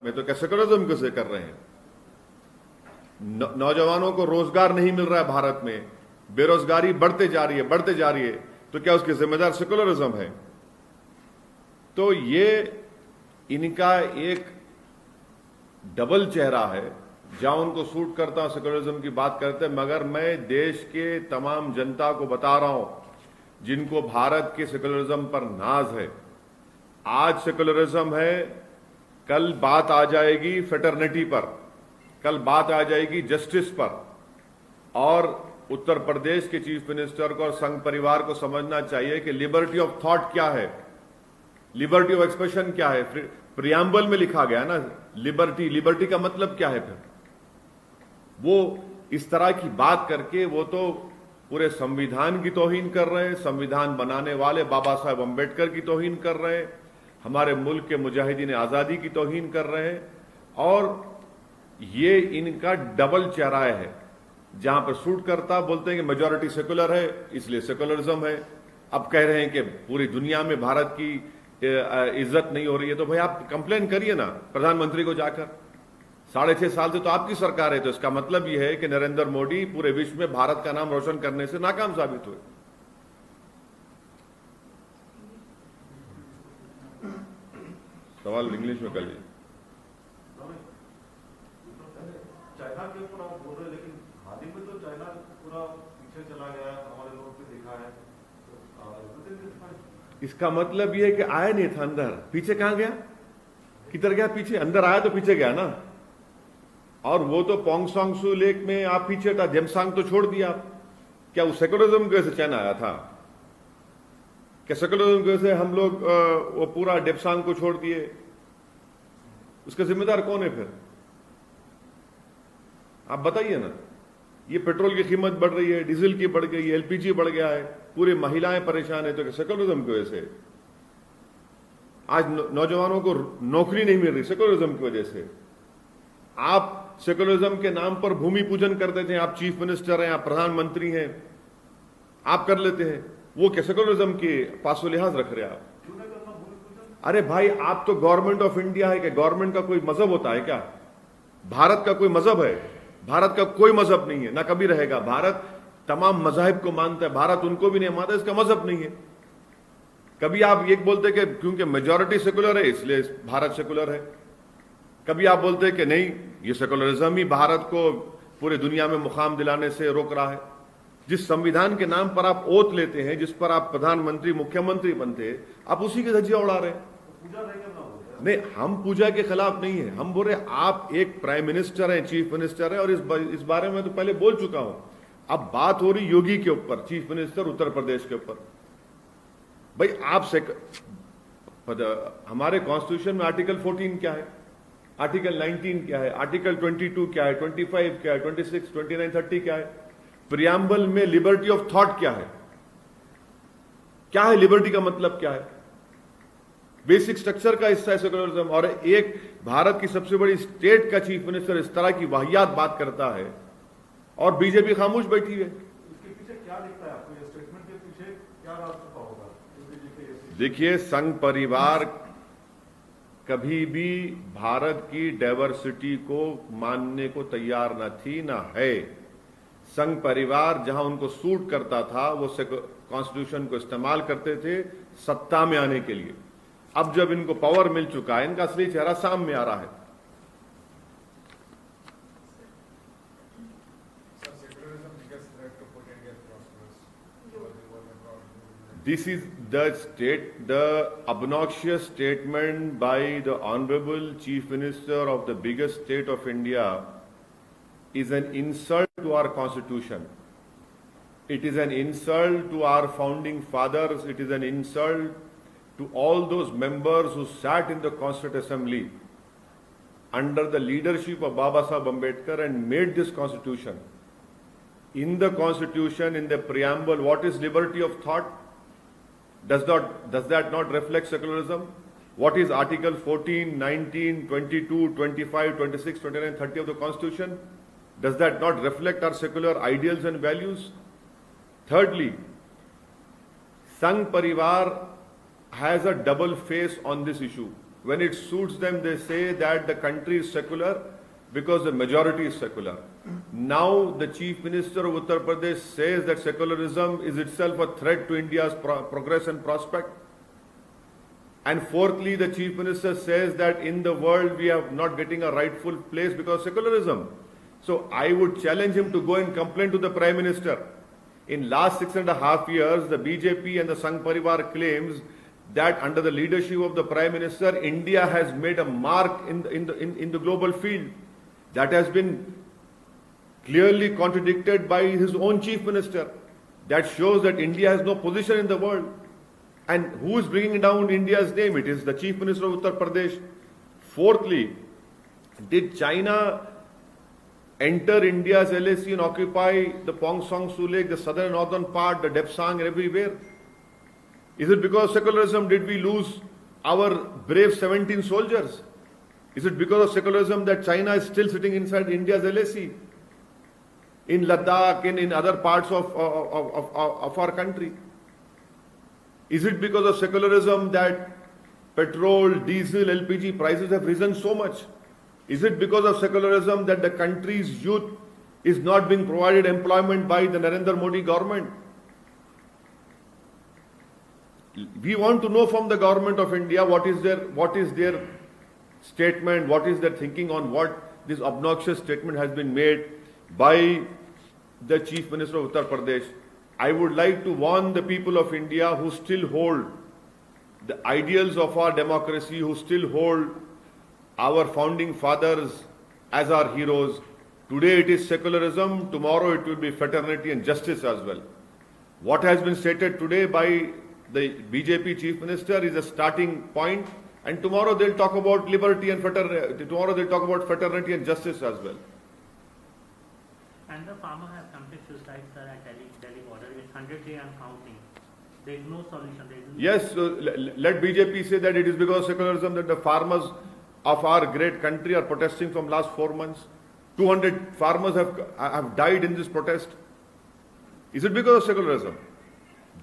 में तो क्या सेकुलरिज्म कैसे कर रहे हैं? नौजवानों को रोजगार नहीं मिल रहा है भारत में, बेरोजगारी बढ़ते जा रही है, तो क्या उसके जिम्मेदार सेकुलरिज्म है? तो ये इनका एक डबल चेहरा है, जहां उनको सूट करता सेकुलरिज्म की बात करते हैं, मगर मैं देश के तमाम जनता को बता रहा हूं जिनको भारत के सेकुलरिज्म पर नाज है, आज सेकुलरिज्म है, कल बात आ जाएगी फेटर्निटी पर, कल बात आ जाएगी जस्टिस पर। और उत्तर प्रदेश के चीफ मिनिस्टर को और संघ परिवार को समझना चाहिए कि लिबर्टी ऑफ थॉट क्या है, लिबर्टी ऑफ एक्सप्रेशन क्या है। प्रियम्बल में लिखा गया ना लिबर्टी का मतलब क्या है? फिर वो इस तरह की बात करके वो तो पूरे संविधान की तौहीन कर रहे हैं, संविधान बनाने वाले बाबा साहेब अम्बेडकर की तौहीन कर रहे हैं, हमारे मुल्क के मुजाहिदीन आजादी की तौहीन कर रहे हैं। और ये इनका डबल चेहरा है, जहां पर सूट करता बोलते हैं कि मेजॉरिटी सेकुलर है इसलिए सेकुलरिज्म है, अब कह रहे हैं कि पूरी दुनिया में भारत की इज्जत नहीं हो रही है। तो भाई आप कंप्लेन करिए ना प्रधानमंत्री को जाकर, 6.5 साल से तो आपकी सरकार है, तो इसका मतलब यह है कि नरेंद्र मोदी पूरे विश्व में भारत का नाम रोशन करने से नाकाम साबित हुए। सवाल इंग्लिश में कर लीजिए। चाइना के ऊपर आप बोल रहे हैं, लेकिन हाल ही में तो चाइना पूरा पीछे चला गया है, हमारे लोगों को देखा है। इसका मतलब यह है कि आया नहीं था अंदर, पीछे कहां गया, किधर गया? पीछे, अंदर आया तो पीछे गया ना। और वो तो पोंग सांग सू लेक में आप पीछे था, जेमसांग तो छोड़ दिया आप। क्या वो सेकुलरिज्म की वजह से चाइना आया था? क्या सेकुलरिज्म की वजह से हम लोग वो पूरा डेप्सांग को छोड़ दिए? उसका जिम्मेदार कौन है फिर? आप बताइए ना। ये पेट्रोल की कीमत बढ़ रही है, डीजल की बढ़ गई है, एलपीजी बढ़ गया है, पूरी महिलाएं परेशान है, तो सेकुलरिज्म की वजह से। आज नौजवानों को नौकरी नहीं मिल रही सेकुलरिज्म की वजह से। आप सेकुलरिज्म के नाम पर भूमि पूजन कर देते हैं, आप चीफ मिनिस्टर हैं, आप प्रधानमंत्री हैं, आप कर लेते हैं, वो क्या सेकुलरिज्म के पासो लिहाज रख रहे हैं आप? अरे भाई, आप तो गवर्नमेंट ऑफ इंडिया है, क्या गवर्नमेंट का कोई मजहब होता है क्या? भारत का कोई मजहब है? भारत का कोई मजहब नहीं है, ना कभी रहेगा। भारत तमाम मजाहिब को मानता है, भारत उनको भी नहीं मानता, इसका मजहब नहीं है। कभी आप ये बोलते कि क्योंकि मेजॉरिटी सेकुलर है इसलिए भारत सेकुलर है, कभी आप बोलते कि नहीं, ये सेकुलरिज्म ही भारत को पूरे दुनिया में मुकाम दिलाने से रोक रहा है। जिस संविधान के नाम पर आप ओथ लेते हैं, जिस पर आप प्रधानमंत्री मुख्यमंत्री बनते, आप उसी की धज्जियां उड़ा रहे हैं। नहीं, हम पूजा के खिलाफ नहीं है, हम बोल रहे आप एक प्राइम मिनिस्टर हैं, चीफ मिनिस्टर है, और इस बारे में तो पहले बोल चुका हूं। अब बात हो रही योगी के ऊपर, चीफ मिनिस्टर उत्तर प्रदेश के ऊपर। भाई आप हमारे कॉन्स्टिट्यूशन में आर्टिकल 14 क्या है, आर्टिकल 19 क्या है, आर्टिकल 22 क्या है, 25 क्या है, 26, 29, 30 क्या है, प्रियम्बल में लिबर्टी ऑफ थॉट क्या है? क्या है लिबर्टी का मतलब क्या है? बेसिक स्ट्रक्चर का हिस्सा है सेकुलरिज्म। और एक भारत की सबसे बड़ी स्टेट का चीफ मिनिस्टर इस तरह की वाहियात बात करता है और बीजेपी खामोश बैठी है। इसके पीछे क्या दिखता है आपको? ये स्टेटमेंट के पीछे क्या राज छुपा होगा? देखिए, संघ परिवार कभी भी भारत की डाइवर्सिटी को मानने को तैयार न थी, ना है। संघ परिवार जहां उनको सूट करता था वो कॉन्स्टिट्यूशन को इस्तेमाल करते थे सत्ता में आने के लिए। अब जब इनको पावर मिल चुका है, इनका असली चेहरा सामने आ रहा है। This is the obnoxious statement by the Honorable Chief Minister of the biggest state of India is an insult to our Constitution. It is an insult to our founding fathers. It is an insult to all those members who sat in the Constituent Assembly under the leadership of Baba Saheb Ambedkar and made this Constitution. In the Constitution, in the preamble, what is liberty of thought? Does that not reflect secularism? What is Article 14, 19, 22, 25, 26, 29, 30 of the Constitution? Does that not reflect our secular ideals and values? Thirdly, Sangh Parivar has a double face on this issue. When it suits them, they say that the country is secular because the majority is secular. Now the Chief Minister of Uttar Pradesh says that secularism is itself a threat to India's progress and prospect. And fourthly, the Chief Minister says that in the world we are not getting a rightful place because of secularism. So I would challenge him to go and complain to the Prime Minister. In last 6.5 years, the BJP and the Sangh Parivar claims that under the leadership of the Prime Minister, India has made a mark in the global field. That has been clearly contradicted by his own Chief Minister. That shows that India has no position in the world. And who is bringing down India's name? It is the Chief Minister of Uttar Pradesh. Fourthly, did China enter India's LAC and occupy the Pong Song Su Lake, the southern and northern part, the Depsang, everywhere? Is it because of secularism did we lose our brave 17 soldiers? Is it because of secularism that China is still sitting inside India's LAC? In Ladakh and in other parts of our country? Is it because of secularism that petrol, diesel, LPG prices have risen so much? Is it because of secularism that the country's youth is not being provided employment by the Narendra Modi government? We want to know from the government of India what is their statement, what is their thinking on what this obnoxious statement has been made by the Chief Minister of Uttar Pradesh. I would like to warn the people of India who still hold the ideals of our democracy, who still hold our founding fathers as our heroes. Today it is secularism, tomorrow it will be fraternity and justice as well. What has been stated today by the BJP Chief Minister is a starting point, and tomorrow they'll talk about liberty and fraternity, tomorrow they'll talk about fraternity and justice as well. And the farmer has committed suicide, sir, at Delhi border. It's 100 days and counting. There is no solution. Yes, so let BJP say that it is because of secularism that the farmers of our great country are protesting from last 4 months. 200 farmers have died in this protest. Is it because of secularism?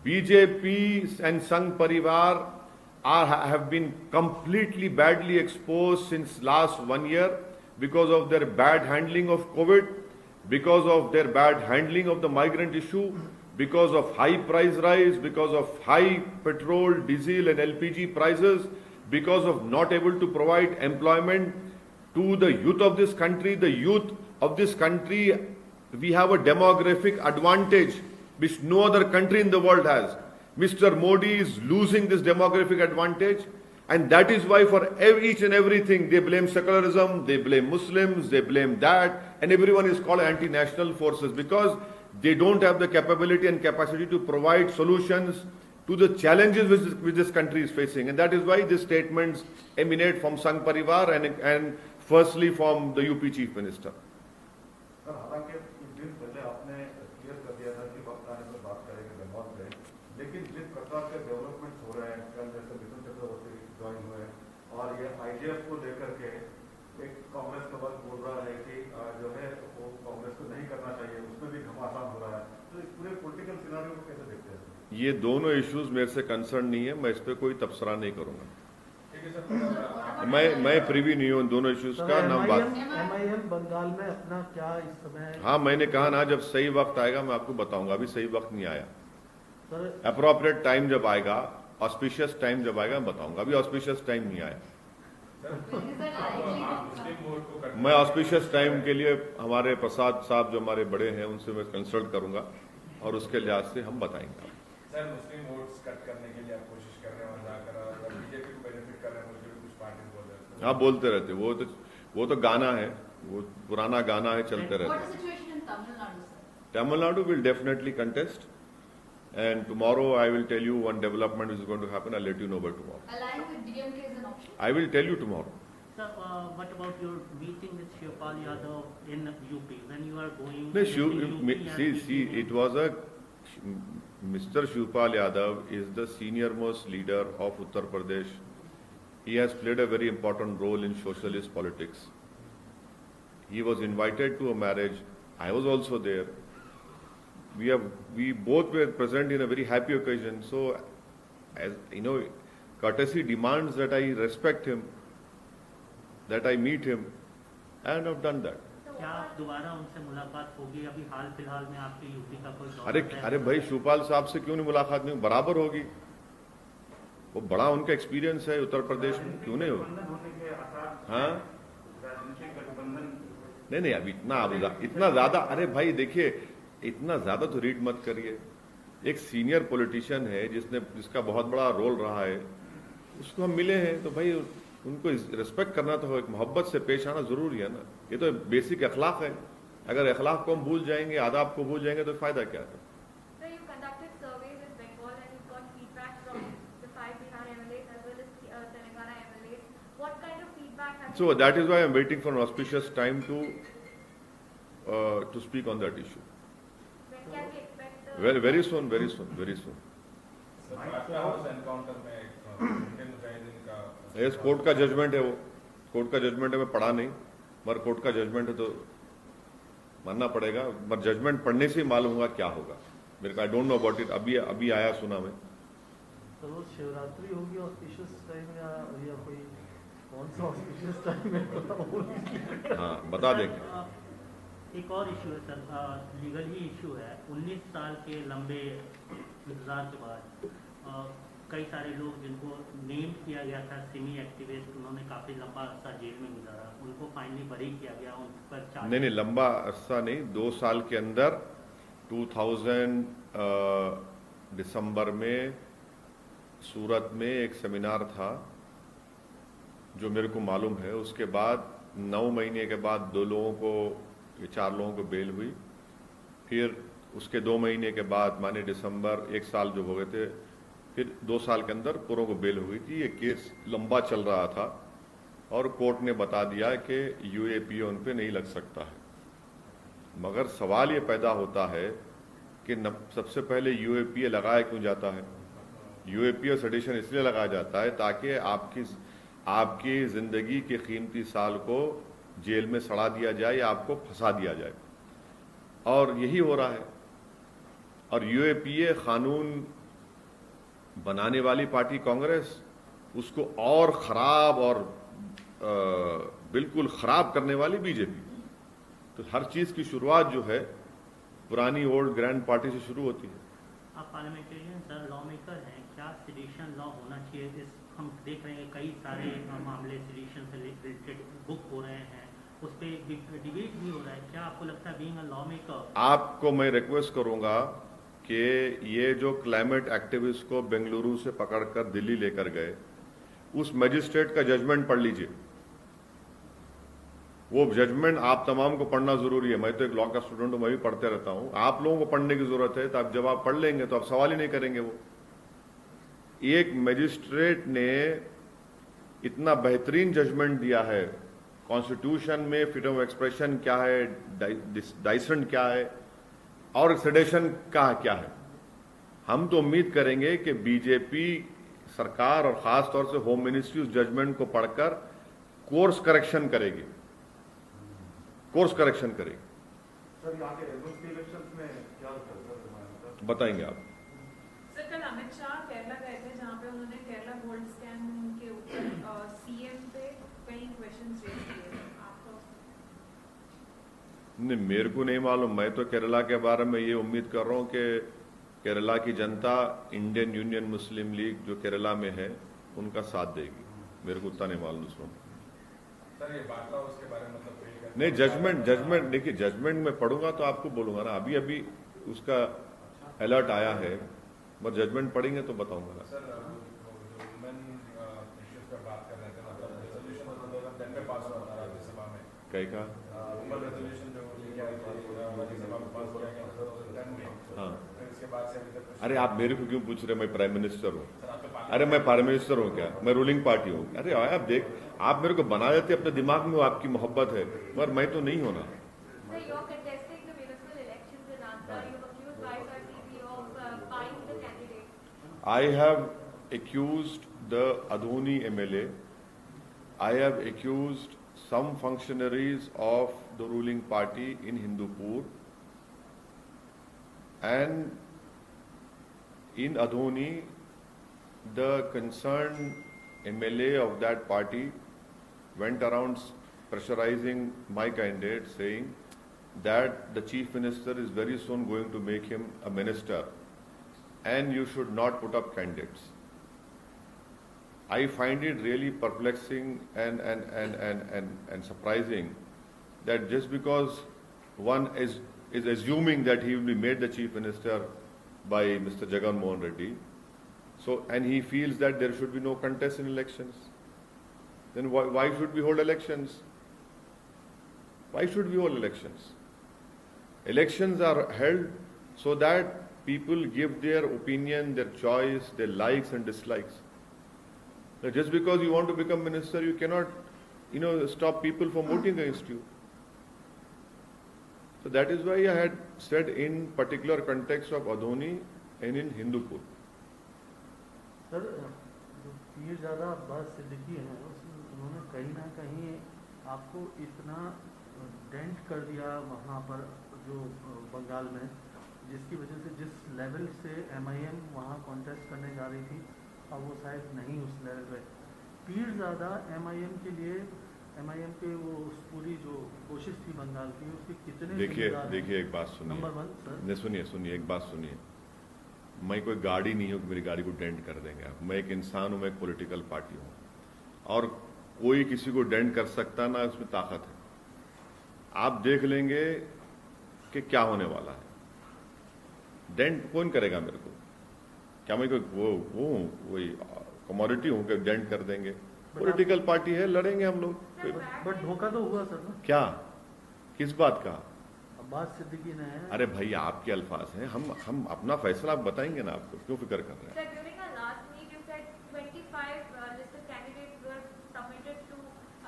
BJP and Sangh Parivar have been completely badly exposed since last 1 year because of their bad handling of COVID, because of their bad handling of the migrant issue, because of high price rise, because of high petrol, diesel and LPG prices, because of not able to provide employment to the youth of this country. The youth of this country, we have a demographic advantage which no other country in the world has. Mr. Modi is losing this demographic advantage, and that is why for each and everything they blame secularism, they blame Muslims, they blame that, and everyone is called anti-national forces because they don't have the capability and capacity to provide solutions to the challenges which this country is facing. And that is why these statements emanate from Sangh Parivar and firstly from the UP Chief Minister. Sir, हालांकि कुछ दिन पहले आपने clear कर दिया था कि वक्त आने पर बात करेंगे बेंगल से, लेकिन जिस प्रकार के डेवलपमेंट्स हो रहे हैं, कल जैसे मिथुन चक्रवर्ती ज्वाइन हुए और ये IGF को लेकर के एक कांग्रेस का वर्ग बोल रहा है कि जो है वो कांग्रेस को नहीं करना चाहिए, उसमें भी घमासान हो रहा है, तो इस पूरे पॉलिटिकल सिनेरियो को कैसे देखते हैं? ये दोनों इश्यूज मेरे से कंसर्न नहीं है, मैं इस पे कोई तबसरा नहीं करूंगा। मैं प्रीवी नहीं हूँ दोनों इश्यूज का नाम बात। MIM बंगाल में अपना क्या इस समय? हाँ, मैंने कहा ना जब सही वक्त आएगा मैं आपको बताऊंगा, अभी सही वक्त नहीं आया। अप्रोप्रिएट टाइम जब आएगा, ऑस्पिशियस टाइम जब आएगा मैं बताऊंगा, अभी ऑस्पिशियस टाइम नहीं आया। मैं ऑस्पिशियस टाइम के लिए हमारे प्रसाद साहब जो हमारे बड़े हैं उनसे मैं कंसल्ट करूंगा और उसके लिहाज से हम बताएंगे। सर, मुस्लिम वोट्स कट करने के लिए आप कोशिश कर रहे हैं और जाकर बीजेपी को बेनिफिट कर रहे हैं, मुझे कुछ पार्टी बोल रहे हैं। हाँ, बोलते रहते, वो तो गाना है, वो पुराना गाना है, चलते रहते। Tamil Nadu will definitely contest, and tomorrow I will tell you one development which is going to happen. I'll let you know by tomorrow. Aligning with DMK is an option. I will tell you tomorrow. Sir, what about your meeting with Shivpal Yadav in UP when you are going? No, see, it was Mr. Shivpal Yadav is the senior most leader of Uttar Pradesh. He has played a very important role in socialist politics. He was invited to a marriage. I was also there. We both were present in a very happy occasion. So, as you know, courtesy demands that I respect him, that I meet him, and I've done that. क्या दोबारा उनसे मुलाकात होगी? अभी हाल फिलहाल में आपके UP का कोई दौरा अरे है? अरे भाई शिवपाल साहब से क्यों नहीं मुलाकात नहीं? बराबर होगी, वो बड़ा उनका एक्सपीरियंस है उत्तर प्रदेश में, क्यों नहीं होगी? होने के आसार हाँ राजनीतिक गठबंधन नहीं अब इतना ज्यादा, अरे भाई देखिए इतना ज्यादा तो रीड मत करिए। एक सीनियर पॉलिटिशियन है जिसका बहुत बड़ा रोल रहा है, उसको हम मिले हैं तो भाई उनको रिस्पेक्ट करना तो एक मोहब्बत से पेश आना जरूरी है ना। ये तो बेसिक अखलाक है। अगर अखलाक को हम भूल जाएंगे, आदाब को भूल जाएंगे तो फायदा क्या है? So you conducted surveys in Bengal and you got feedback from the 5 Bihar MLAs as well as Telangana MLAs. What kind of feedback have So you that is why I am waiting for an auspicious time to speak on that issue. When can we expect Very soon, very soon, very soon. Sir Patna house encounter में Indian Mujahideen का yes, court का judgement है, वो court का judgement है, मैं पढ़ा नहीं, मगर कोर्ट का जजमेंट है तो मानना पड़ेगा। मगर जजमेंट पढ़ने से ही मालूम होगा क्या होगा। मेरे को I don't know about it, अभी आया सुना मैं। तो वो शिवरात्रि होगी ऑस्पिशियस टाइम या कोई कौन सा ऑस्पिशियस टाइम है? हाँ बता देंगे। एक और इशू है सर, लीगल ही इशू है। 19 साल के लंबे इंतजार के बाद कई सारे लोग जिनको नेम किया गया था सिमी एक्टिविस्ट, उन्होंने काफी लंबा अरसा जेल में गुजारा, उनको फाइनली बरी किया गया। उन पर नहीं लंबा अरसा नहीं, 2 साल के अंदर 2000 दिसंबर में सूरत में एक सेमिनार था जो मेरे को मालूम है। उसके बाद 9 महीने के बाद 4 लोगों को बेल हुई। फिर उसके 2 महीने के बाद माने दिसंबर 1 साल जो हो गए थे, फिर 2 साल के अंदर पूरों को बेल हुई थी। ये केस लंबा चल रहा था और कोर्ट ने बता दिया कि यूएपीए उन पे नहीं लग सकता है। मगर सवाल ये पैदा होता है कि सबसे पहले यूएपीए लगाया क्यों जाता है? यूएपीए सेडिशन इसलिए लगाया जाता है ताकि आपकी जिंदगी के कीमती साल को जेल में सड़ा दिया जाए या आपको फंसा दिया जाए, और यही हो रहा है। और यूएपीए कानून बनाने वाली पार्टी कांग्रेस, उसको और खराब और बिल्कुल खराब करने वाली बीजेपी। तो हर चीज की शुरुआत जो है पुरानी ओल्ड ग्रैंड पार्टी से शुरू होती है। आप पार्लियामेंटेरियन सर, लॉ मेकर हैं, क्या सेडिशन लॉ होना चाहिए? हम देख रहे हैं कई सारे मामले सेडिशन से रिलेटेड बुक हो रहे हैं, उस पर डिबेट भी हो रहा है। क्या आपको लगता है बीइंग अ लॉ मेकर? आपको मैं रिक्वेस्ट करूंगा कि ये जो क्लाइमेट एक्टिविस्ट को बेंगलुरु से पकड़कर दिल्ली लेकर गए, उस मजिस्ट्रेट का जजमेंट पढ़ लीजिए। वो जजमेंट आप तमाम को पढ़ना जरूरी है। मैं तो एक लॉ का स्टूडेंट हूं, मैं भी पढ़ते रहता हूं। आप लोगों को पढ़ने की जरूरत है, तो आप जब आप पढ़ लेंगे तो आप सवाल ही नहीं करेंगे। वो एक मजिस्ट्रेट ने इतना बेहतरीन जजमेंट दिया है। कॉन्स्टिट्यूशन में फ्रीडम ऑफ एक्सप्रेशन क्या है, डाइसेंट क्या है और सेडेशन का क्या है। हम तो उम्मीद करेंगे कि बीजेपी सरकार और खास तौर से होम मिनिस्ट्री उस जजमेंट को पढ़कर कोर्स करेक्शन करेगी। सर यहाँ के एमएलसी इलेक्शंस में क्या होता है सर? बताएंगे आप। सर कल अमित शाह केरला गए थे, जहाँ पे उन्होंने केरला गोल्ड स्कैम के ऊपर सीएम पे कई क्वेश्चंस रेज किए थे। आपको नहीं, मेरे को नहीं मालूम। मैं तो केरला के बारे में ये उम्मीद कर रहा हूँ कि केरला की जनता इंडियन यूनियन मुस्लिम लीग जो केरला में है उनका साथ देगी। मेरे को उतना नहीं मालूम उसमें। सर ये बाटला उसके बारे में मतलब नहीं, जजमेंट देखिए, जजमेंट में पढ़ूंगा तो आपको बोलूंगा ना। अभी उसका अलर्ट आया है, बस जजमेंट पढ़ेंगे तो बताऊंगा ना। सर वुमेन इश्यूज पर बात कर रहे थे, मतलब रेजोल्यूशन 2010 में पास हुआ था राज्यसभा में। कहीं का वुमेन रेजोल्यूशन जो लेके आए थे राज्यसभा में पास किया गया 2010 में। हाँ, फिर उसके बाद से अभी तक अरे आप मेरे को क्यों पूछ रहे? मैं प्राइम मिनिस्टर हूँ। सर आप तो अरे मैं प्राइम मिनिस्टर हूँ क्या? मैं रूलिंग पार्टी हूँ। अरे आप देख, आप मेरे को बना देते अपने दिमाग में, वो आपकी मोहब्बत है, पर मैं तो नहीं होना। Sir, you're contesting the municipal elections in Andhra. You've accused YSRCP of buying the candidate. I have accused the Adhoni MLA. I have accused some functionaries of the ruling party in Hindupur, and in Adhoni the concerned MLA of that party went around pressurizing my candidate, saying that the chief minister is very soon going to make him a minister and you should not put up candidates. I find it really perplexing and surprising that just because one is assuming that he will be made the chief minister by Mr. Jagan Mohan Reddy, so, and he feels that there should be no contest in elections, then why should we hold elections? Why should we hold elections? Elections are held so that people give their opinion, their choice, their likes and dislikes. Now, just because you want to become minister, you cannot, stop people from voting against you. So that is why I had said in particular context of Adhoni and in Hindupur. Sir जो पीरजादा अब्बास सिद्दीकी हैं उन्होंने कहीं ना कहीं आपको इतना dent कर दिया वहाँ पर जो बंगाल में, जिसकी वजह से जिस लेवल से MIM वहाँ कॉन्टेस्ट करने जा रही थी अब वो शायद नहीं उस लेवल पे। पीरजादा MIM के लिए MIM के वो उस पूरी जो कोशिश थी बंगाल की उसके कितने देखिए एक बात सुनिए। नंबर 1 सर सुनिए एक बात सुनिए। मैं कोई गाड़ी नहीं हूँ कि मेरी गाड़ी को डेंट कर देंगे। मैं एक इंसान हूँ, मैं एक पॉलिटिकल पार्टी हूँ और कोई किसी को डेंट कर सकता ना उसमें ताकत है। आप देख लेंगे कि क्या होने वाला है। डेंट कौन करेगा मेरे को? क्या मैं कोई वही कमोडिटी हूँ कि डेंट कर देंगे? पॉलिटिकल पार्टी है, लड़ेंगे हम लोग। बट धोखा तो हुआ सर ना। क्या, किस बात का? अब्बास सिद्दीकी ने। अरे भाई आपके अल्फाज हैं, हम अपना फैसला आप बताएंगे ना, आपको क्यों फिक्र कर रहे हैं? Sir, during our last meet, you said 25 listed candidates were submitted to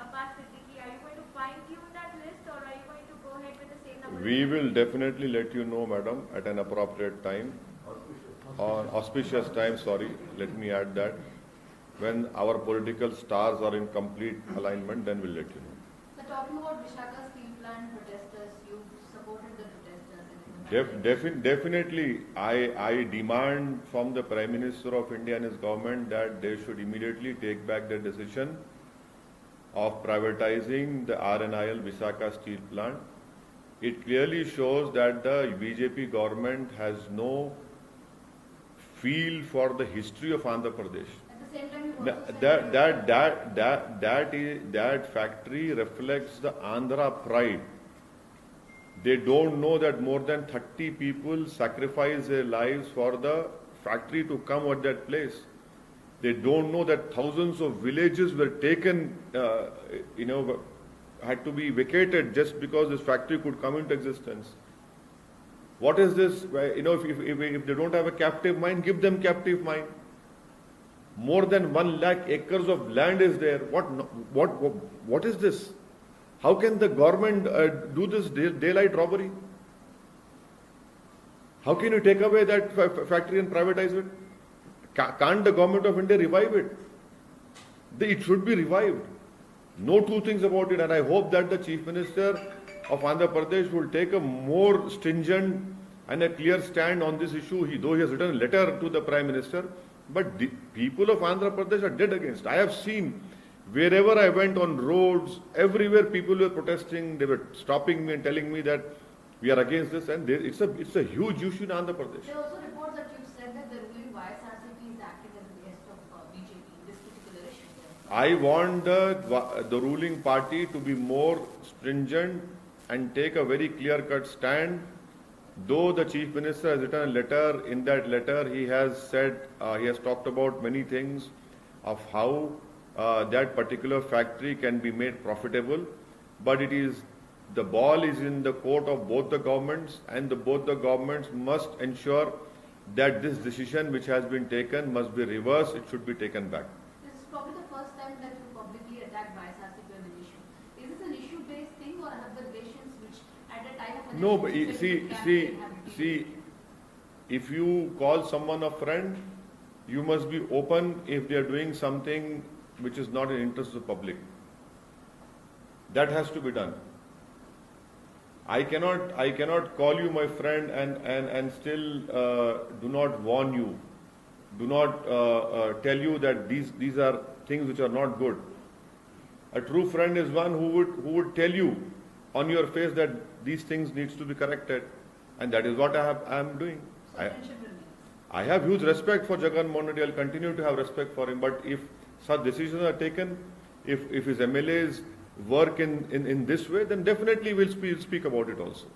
Abbas Siddiqui. Are you going to fine-tune that list, or are you going to go ahead with the same number? We will definitely let you know, madam, at an appropriate time, or auspicious time. Sorry, let me add that. When our political stars are in complete alignment, then we'll let you know. So talking about Vishaka steel plant protesters, you supported the protesters. Definitely, I demand from the Prime Minister of India and his government that they should immediately take back the decision of privatizing the RNIL Vishaka steel plant. It clearly shows that the BJP government has no feel for the history of Andhra Pradesh. At the same time, you That factory reflects the Andhra pride. They don't know that more than 30 people sacrificed their lives for the factory to come at that place. They don't know that thousands of villages were taken, had to be vacated just because this factory could come into existence. What is this? If they don't have a captive mine, give them captive mine. More than 1 lakh acres of land is there. What is this? How can the government do this daylight robbery? How can you take away that factory and privatize it? Can't the government of India revive it? It should be revived. No two things about it, and I hope that the Chief Minister of Andhra Pradesh will take a more stringent and a clear stand on this issue. Though he has written a letter to the Prime Minister, but the people of Andhra Pradesh are dead against. I have seen wherever I went on roads, everywhere people were protesting. They were stopping me and telling me that we are against this, and it's a huge issue in Andhra Pradesh. There are also reports that you said that the ruling YSRCP is acting at the behest of BJP in this particular issue. I want the ruling party to be more stringent and take a very clear-cut stand. Though the Chief Minister has written a letter, in that letter he has said, he has talked about many things of how that particular factory can be made profitable, but the ball is in the court of both the governments, and both the governments must ensure that this decision which has been taken must be reversed, it should be taken back. This is probably the first time that you publicly attacked YSRCP on an issue. Is this an issue-based thing, or have the relations which at a time of an No, but election see, if you call someone a friend, you must be open if they are doing something which is not in the interest of the public. That has to be done. I cannot call you my friend and still do not warn you do not tell you that these are things which are not good. A true friend is one who would tell you on your face that these things needs to be corrected, and that is what I am doing. So friendship remains. I have huge respect for Jagan Mohan Reddy. I'll continue to have respect for him. But if such decisions are taken, if his MLAs work in this way, then definitely we'll speak about it also.